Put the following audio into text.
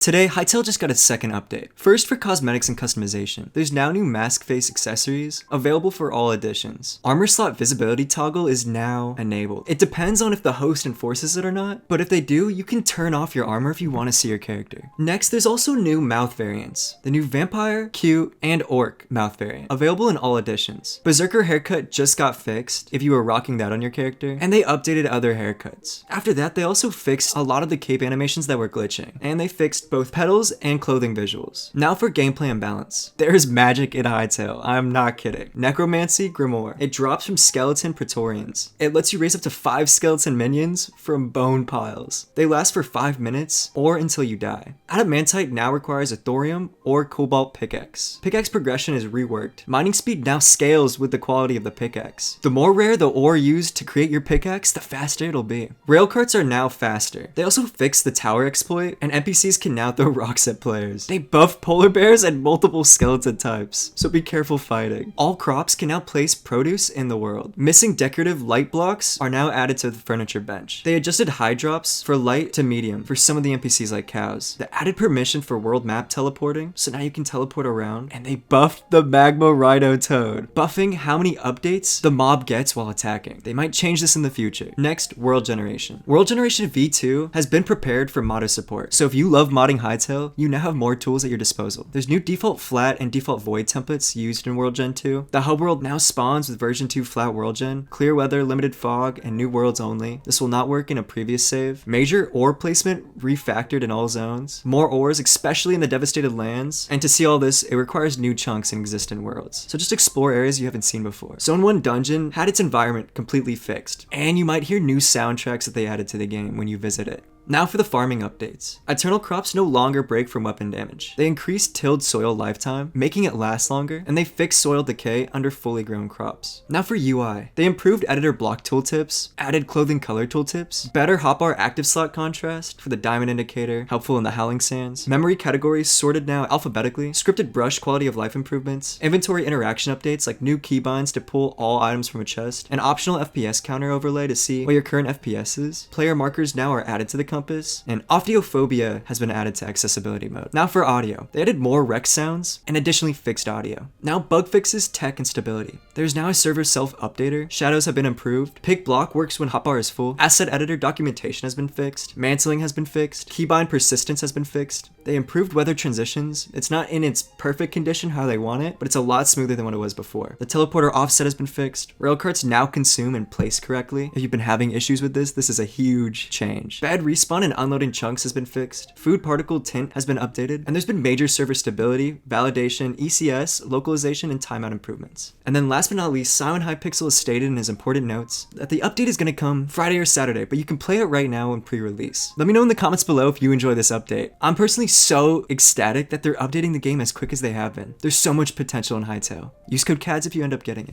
Today, Hytale just got its second update. First, for cosmetics and customization, there's now new mask face accessories available for all editions. Armor slot visibility toggle is now enabled. It depends on if the host enforces it or not, but if they do, you can turn off your armor if you want to see your character. Next, there's also new mouth variants. The new Vampire, Cute, and Orc mouth variant, available in all editions. Berserker haircut just got fixed if you were rocking that on your character, and they updated other haircuts. After that, they also fixed a lot of the cape animations that were glitching, and they fixed both petals and clothing visuals. Now for gameplay and balance. There's magic in Hytale, I'm not kidding. Necromancy Grimoire. It drops from skeleton praetorians. It lets you raise up to 5 skeleton minions from bone piles. They last for 5 minutes or until you die. Adamantite now requires a thorium or cobalt pickaxe. Pickaxe progression is reworked. Mining speed now scales with the quality of the pickaxe. The more rare the ore used to create your pickaxe, the faster it'll be. Rail carts are now faster. They also fixed the tower exploit, and NPCs can now throw rocks at players. They buffed polar bears and multiple skeleton types, so be careful fighting. All crops can now place produce in the world. Missing decorative light blocks are now added to the furniture bench. They adjusted high drops for light to medium for some of the NPCs like cows. They added permission for world map teleporting, so now you can teleport around, and they buffed the magma rhino toad, buffing how many updates the mob gets while attacking. They might change this in the future. Next, world generation. World Generation V2 has been prepared for modder support, so if you love modding Hytale, you now have more tools at your disposal. There's new default flat and default void templates used in World Gen 2. The hub world now spawns with version 2 flat world gen, clear weather, limited fog, and new worlds only. This will not work in a previous save. Major ore placement refactored in all zones. More ores, especially in the devastated lands. And to see all this, it requires new chunks in existing worlds. So just explore areas you haven't seen before. Zone 1 dungeon had its environment completely fixed, and you might hear new soundtracks that they added to the game when you visit it. Now for the farming updates. Eternal crops no longer break from weapon damage. They increased tilled soil lifetime, making it last longer, and they fixed soil decay under fully grown crops. Now for UI. They improved editor block tooltips, added clothing color tooltips, better hotbar active slot contrast for the diamond indicator, helpful in the howling sands, memory categories sorted now alphabetically, scripted brush quality of life improvements, inventory interaction updates like new keybinds to pull all items from a chest, an optional FPS counter overlay to see what your current FPS is, player markers now are added to the compass, and audiophobia has been added to accessibility mode. Now for audio. They added more rec sounds and additionally fixed audio. Now bug fixes, tech, and stability. There's now a server self-updater, shadows have been improved, pick block works when hotbar is full, asset editor documentation has been fixed, mantling has been fixed, keybind persistence has been fixed. They improved weather transitions. It's not in its perfect condition how they want it, but it's a lot smoother than what it was before. The teleporter offset has been fixed. Railcarts now consume and place correctly. If you've been having issues with this is a huge change. Bad respawn and unloading chunks has been fixed. Food particle tint has been updated, and there's been major server stability, validation, ECS, localization, and timeout improvements. And then last but not least, Simon Hypixel has stated in his important notes that the update is going to come Friday or Saturday, but you can play it right now in pre-release. Let me know in the comments below if you enjoy this update. I'm personally so ecstatic that they're updating the game as quick as they have been. There's so much potential in Hytale. Use code CADS if you end up getting it.